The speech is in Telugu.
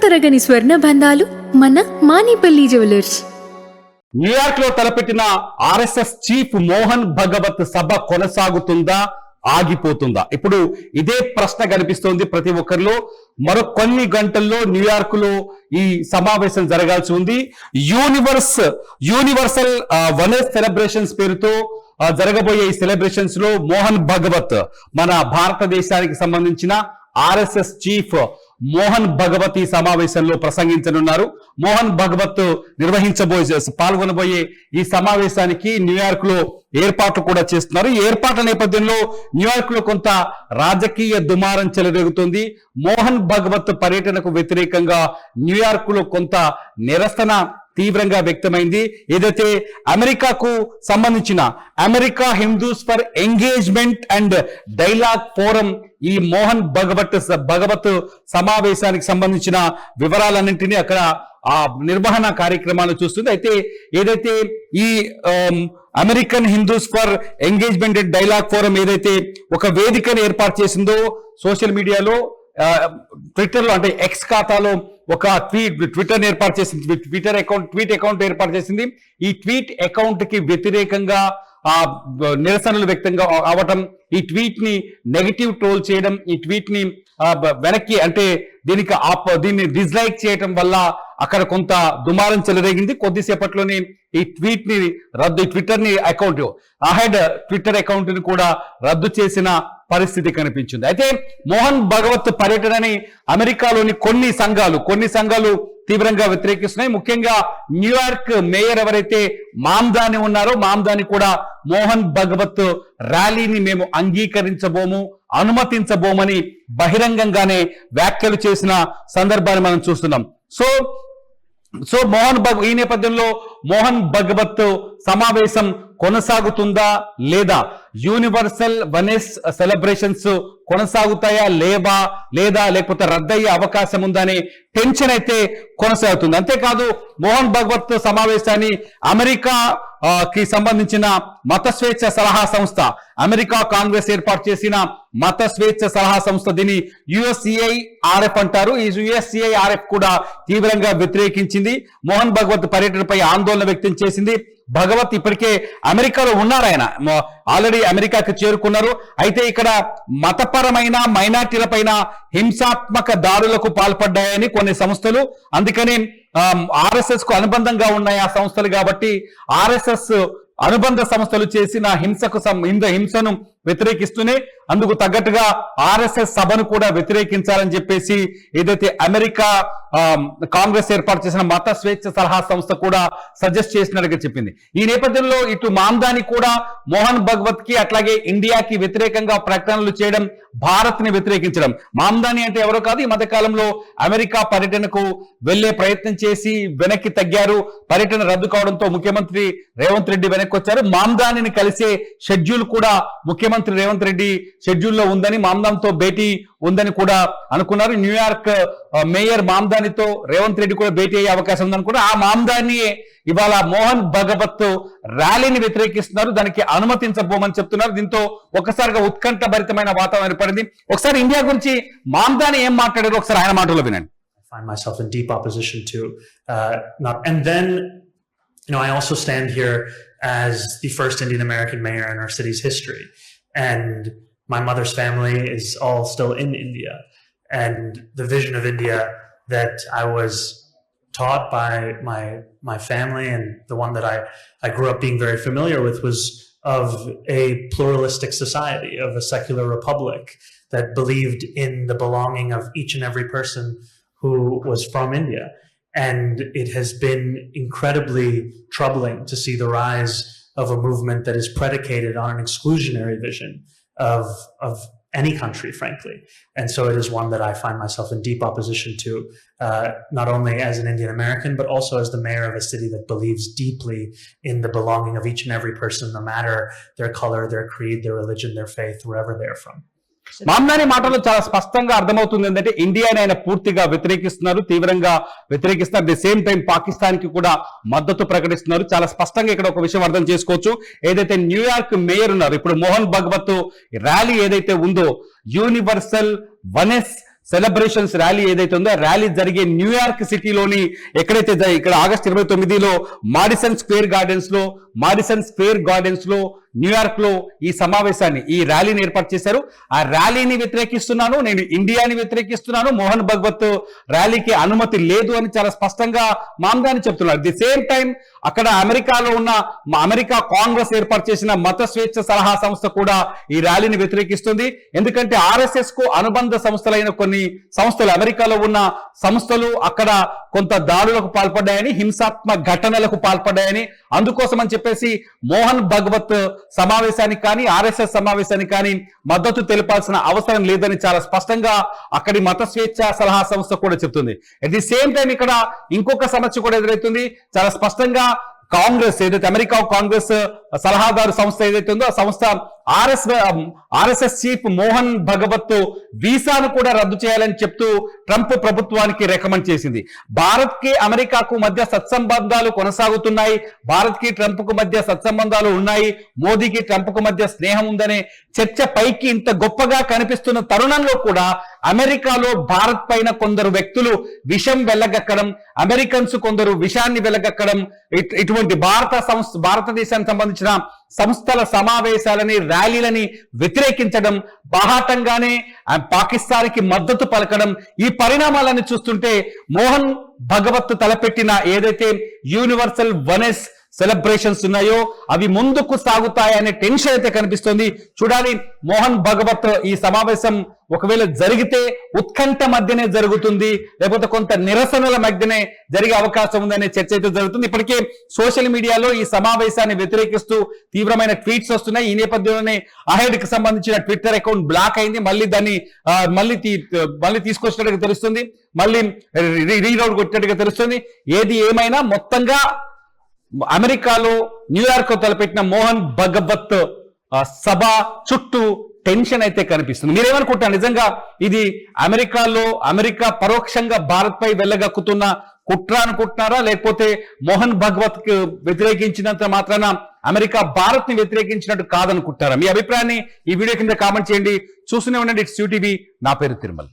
తరగని స్వర్ణ బంధాలు మన మానిపల్లి జ్యువెలర్స్. న్యూయార్క్ లో తలపెట్టిన ఆర్ఎస్ఎస్ చీఫ్ మోహన్ భగవత్ సభ కొనసాగుతుందా, ఆగిపోతుందా? ఇప్పుడు ఇదే ప్రశ్న కనిపిస్తోంది ప్రతి ఒక్కరిలో. మరో కొన్ని గంటల్లో న్యూయార్క్ లో ఈ సమావేశం జరగాల్సి ఉంది. యూనివర్సల్ వనెస్ సెలబ్రేషన్స్ పేరుతో జరగబోయే ఈ సెలబ్రేషన్స్ లో మోహన్ భగవత్, మన భారతదేశానికి సంబంధించిన ఆర్ఎస్ఎస్ చీఫ్ మోహన్ భగవత్ ఈ సమావేశంలో ప్రసంగించనున్నారు. మోహన్ భగవత్ పాల్గొనబోయే ఈ సమావేశానికి న్యూయార్క్ లో ఏర్పాట్లు కూడా చేస్తున్నారు. ఈ ఏర్పాట్ల నేపథ్యంలో న్యూయార్క్ లో కొంత రాజకీయ దుమారం చెలరేగుతోంది. మోహన్ భగవత్ పర్యటనకు వ్యతిరేకంగా న్యూయార్క్ లో కొంత నిరసన తీవ్రంగా వ్యక్తమైంది. ఏదైతే అమెరికాకు సంబంధించిన America Hindus for engagement and dialogue forum ఈ మోహన్ భగవత్ సమావేశానికి సంబంధించిన వివరాలన్నింటినీ అక్కడ ఆ నిర్వహణ కార్యక్రమాలు చూస్తుంది. అయితే ఏదైతే ఈ American Hindus for engagement and dialogue forum ఏదైతే ఒక వేదికను ఏర్పాటు చేసిందో సోషల్ మీడియాలో, ట్విట్టర్ లో, అంటే ఎక్స్ ఖాతాలో ఒక ట్విట్టర్ ఏర్పాటు చేసింది, ట్వీట్ అకౌంట్ ఏర్పాటు చేసింది. ఈ ట్వీట్ అకౌంట్ కి వ్యతిరేకంగా నిరసనలు వ్యక్తంగా అవటం, ఈ ట్వీట్ ని నెగటివ్ ట్రోల్ చేయడం, ఈ ట్వీట్ ని వెనక్కి అంటే దీన్ని డిస్లైక్ చేయటం వల్ల అక్కడ కొంత దుమారం చెలరేగింది. కొద్దిసేపట్లోనే ఈ ట్వీట్ ని ట్విట్టర్ అకౌంట్ ని కూడా రద్దు చేసిన పరిస్థితి కనిపించింది. అయితే మోహన్ భగవత్ పర్యటనని అమెరికాలోని కొన్ని సంఘాలు తీవ్రంగా వ్యతిరేకిస్తున్నాయి. ముఖ్యంగా న్యూయార్క్ మేయర్ ఎవరైతే మామ్దాని ఉన్నారో, మామ్దాని కూడా మోహన్ భగవత్ ర్యాలీని మేము అంగీకరించబోము, అనుమతించబోమని బహిరంగంగానే వ్యాఖ్యలు చేసిన సందర్భాన్ని మనం చూస్తున్నాం. సో ఈ నేపథ్యంలో మోహన్ భగవత్ సమావేశం కొనసాగుతుందా లేదా, యూనివర్సల్ వనెస్ సెలబ్రేషన్స్ కొనసాగుతాయా లేకపోతే రద్దయ్యే అవకాశం ఉందనే టెన్షన్ అయితే కొనసాగుతుంది. అంతేకాదు మోహన్ భగవత్ సమావేశాన్ని అమెరికాకి సంబంధించిన మత స్వేచ్ఛ సలహా సంస్థ, అమెరికా కాంగ్రెస్ ఏర్పాటు చేసిన మత స్వేచ్ఛ సలహా సంస్థ, దీన్ని USCIRF అంటారు. ఈ USCIRF కూడా తీవ్రంగా వ్యతిరేకించింది. మోహన్ భగవత్ పర్యటనపై ఆందోళన వ్యక్తం చేసింది. భగవత్ ఇప్పటికే అమెరికాలో ఉన్నారు, ఆయన ఆల్రెడీ అమెరికాకి చేరుకున్నారు. అయితే ఇక్కడ మతపరమైన మైనార్టీలపైన హింసాత్మక దాడులకు పాల్పడ్డాయని కొన్ని సంస్థలు, అందుకని ఆర్ఎస్ఎస్ కు అనుబంధంగా ఉన్నాయి ఆ సంస్థలు, కాబట్టి ఆర్ఎస్ఎస్ అనుబంధ సంస్థలు చేసిన హింసను వ్యతిరేకిస్తూనే అందుకు తగ్గట్టుగా ఆర్ఎస్ఎస్ సభను కూడా వ్యతిరేకించాలని చెప్పేసి ఏదైతే అమెరికా కాంగ్రెస్ ఏర్పాటు చేసిన మత స్వేచ్ఛ సలహా సంస్థ కూడా సజెస్ట్ చేసినట్టుగా చెప్పింది. ఈ నేపథ్యంలో ఇటు మామ్దాని కూడా మోహన్ భగవత్ కి అట్లాగే ఇండియాకి వ్యతిరేకంగా ప్రకటనలు చేయడం, భారత్ ని వ్యతిరేకించడం. మామ్దాని అంటే ఎవరో కాదు, ఈ మధ్య కాలంలో అమెరికా పర్యటనకు వెళ్లే ప్రయత్నం చేసి వెనక్కి తగ్గారు. పర్యటన రద్దు కావడంతో ముఖ్యమంత్రి రేవంత్ రెడ్డి వెనక్కి వచ్చారు. మామ్దానిని కలిసే షెడ్యూల్ కూడా ముఖ్యమంత్రి రేవంత్ రెడ్డి షెడ్యూల్లో ఉందని, మామ్దాన్తో భేటీ ఉందని కూడా అనుకున్నారు. న్యూయార్క్ మేయర్ మామ్దానితో రేవంత్ రెడ్డి కూడా భేటీ అయ్యే అవకాశం ఉందనుకున్నారు. ఆ మామ్దాని ఇవాళ మోహన్ భగవత్ ర్యాలీని వ్యతిరేకిస్తున్నారు, దానికి అనుమతించబోమని చెప్తున్నారు. దీంతో ఒక్కసారిగా ఉత్కంఠ భరితమైన వాతావరణం ఏర్పడింది. ఒకసారి ఇండియా గురించి మామ్దాని ఏం మాట్లాడారో ఒకసారి ఆయన మాటల్లో వినండి. Find myself in deep opposition to and then I also stand here as the first Indian American mayor in our city's history, and my mother's family is all still in India, and the vision of India that I was taught by my family and the one that I grew up being very familiar with was of a pluralistic society, of a secular republic that believed in the belonging of each and every person who was from India. And it has been incredibly troubling to see the rise of a movement that is predicated on an exclusionary vision of any country, frankly. And so it is one that I find myself in deep opposition to, not only as an Indian American, but also as the mayor of a city that believes deeply in the belonging of each and every person, no matter their color, their creed, their religion, their faith, wherever they're from. Mamdani మాటల్లో చాలా స్పష్టంగా అర్థమవుతుంది ఏంటంటే ఇండియాని ఆయన పూర్తిగా వ్యతిరేకిస్తున్నారు, తీవ్రంగా వ్యతిరేకిస్తున్నారు. ది సేమ్ టైం పాకిస్తాన్ కి కూడా మద్దతు ప్రకటిస్తున్నారు. చాలా స్పష్టంగా ఇక్కడ ఒక విషయం అర్థం చేసుకోవచ్చు. ఏదైతే న్యూయార్క్ మేయర్ ఉన్నారు, ఇప్పుడు మోహన్ భగవత్ ర్యాలీ ఏదైతే ఉందో యూనివర్సల్ వనెస్ సెలబ్రేషన్స్ ర్యాలీ ఏదైతే ఉందో ఆ ర్యాలీ జరిగే న్యూయార్క్ సిటీలోని ఎక్కడైతే ఇక్కడ ఆగస్టు 29లో మాడిసన్ స్క్వేర్ గార్డెన్స్ లో న్యూయార్క్ లో ఈ సమావేశాన్ని ఈ ర్యాలీని ఏర్పాటు చేశారు. ఆ ర్యాలీని వ్యతిరేకిస్తున్నాను, నేను ఇండియాని వ్యతిరేకిస్తున్నాను, మోహన్ భగవత్ ర్యాలీకి అనుమతి లేదు అని చాలా స్పష్టంగా మామ్దాని చెప్తున్నారు. ది సేమ్ టైం అక్కడ అమెరికాలో ఉన్న అమెరికా కాంగ్రెస్ ఏర్పాటు చేసిన మత స్వేచ్ఛ సలహా సంస్థ కూడా ఈ ర్యాలీని వ్యతిరేకిస్తుంది. ఎందుకంటే ఆర్ఎస్ఎస్ కు అనుబంధ సంస్థలైన కొన్ని సంస్థలు, అమెరికాలో ఉన్న సంస్థలు అక్కడ కొంత దాడులకు పాల్పడ్డాయని, హింసాత్మక ఘటనలకు పాల్పడ్డాయని, అందుకోసం అని చెప్పేసి మోహన్ భగవత్ సమావేశానికి కానీ ఆర్ఎస్ఎస్ సమావేశానికి కానీ మద్దతు తెలిపాల్సిన అవసరం లేదని చాలా స్పష్టంగా అక్కడి మత స్వేచ్ఛ సలహా సంస్థ కూడా చెప్తుంది. అట్ ది సేమ్ టైం ఇక్కడ ఇంకొక సమస్య కూడా ఎదురవుతుంది. చాలా స్పష్టంగా కాంగ్రెస్ ఏదైతే అమెరికా కాంగ్రెస్ సలహాదారు సంస్థ ఏదైతే ఉందో ఆ సంస్థ ఆర్ఎస్ఎస్ చీఫ్ మోహన్ భగవత్ వీసాను కూడా రద్దు చేయాలని చెప్తూ ట్రంప్ ప్రభుత్వానికి రికమెండ్ చేసింది. భారత్ కి అమెరికాకు మధ్య సత్సంబంధాలు కొనసాగుతున్నాయి, భారత్ కి ట్రంప్ కు మధ్య సత్సంబంధాలు ఉన్నాయి, మోదీకి ట్రంప్ కు మధ్య స్నేహం ఉందనే చర్చ పైకి ఇంత గొప్పగా కనిపిస్తున్న తరుణంలో కూడా అమెరికాలో భారత్ పైన కొందరు వ్యక్తులు విషం వెళ్లగక్కడం, అమెరికన్స్ కొందరు విషాన్ని వెళ్లగక్కడం, ఇటువంటి భారతదేశానికి సంబంధించిన సంస్థల సమావేశాలని ర్యాలీలని వ్యతిరేకించడం, బాహాటంగానే పాకిస్తాన్కి మద్దతు పలకడం, ఈ పరిణామాలను చూస్తుంటే మోహన్ భగవత్ తలపెట్టిన ఏదైతే యూనివర్సల్ వనెస్ సెలబ్రేషన్స్ ఉన్నాయో అవి ముందుకు సాగుతాయనే టెన్షన్ అయితే కనిపిస్తుంది. చూడాలి మోహన్ భగవత్ ఈ సమావేశం ఒకవేళ జరిగితే ఉత్కంఠ మధ్యనే జరుగుతుంది, లేకపోతే కొంత నిరసనల మధ్యనే జరిగే అవకాశం ఉందనే చర్చ అయితే జరుగుతుంది. ఇప్పటికే సోషల్ మీడియాలో ఈ సమావేశాన్ని వ్యతిరేకిస్తూ తీవ్రమైన ట్వీట్స్ వస్తున్నాయి. ఈ నేపథ్యంలోనే అహెడ్ కి సంబంధించిన ట్విట్టర్ అకౌంట్ బ్లాక్ అయింది, మళ్ళీ దాన్ని మళ్ళీ తీసుకొచ్చినట్టుగా తెలుస్తుంది, మళ్ళీ రీడౌట్ కొట్టినట్టుగా తెలుస్తుంది. ఏది ఏమైనా మొత్తంగా అమెరికాలో న్యూయార్క్ తలపెట్టిన మోహన్ భగవత్ సభ చుట్టూ టెన్షన్ అయితే కనిపిస్తుంది. మీరేమనుకుంటున్నారు? నిజంగా ఇది అమెరికా పరోక్షంగా భారత్ పై వెళ్ళగక్కుతున్న కుట్ర అనుకుంటున్నారా, లేకపోతే మోహన్ భగవత్ కు వ్యతిరేకించినంత మాత్రాన అమెరికా భారత్ ని వ్యతిరేకించినట్టు కాదనుకుంటారా? మీ అభిప్రాయాన్ని ఈ వీడియో కింద కామెంట్ చేయండి. చూస్తూనే ఉండండి ఇట్స్ యూటీవీ. నా పేరు తిరుమల్.